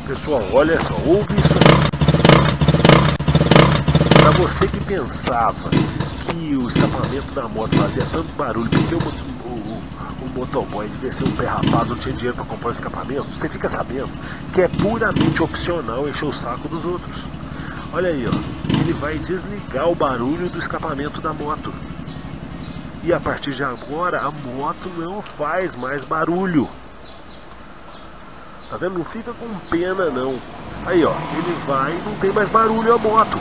Pessoal, olha só, ouve isso aqui. Para você que pensava que o escapamento da moto fazia tanto barulho porque o motoboy devia ser um pé rapado, não tinha dinheiro para comprar o escapamento, você fica sabendo que é puramente opcional encher o saco dos outros. Olha aí, ó, ele vai desligar o barulho do escapamento da moto. E a partir de agora a moto não faz mais barulho. Tá vendo? Não fica com pena não. Aí ó, ele vai e não tem mais barulho a moto.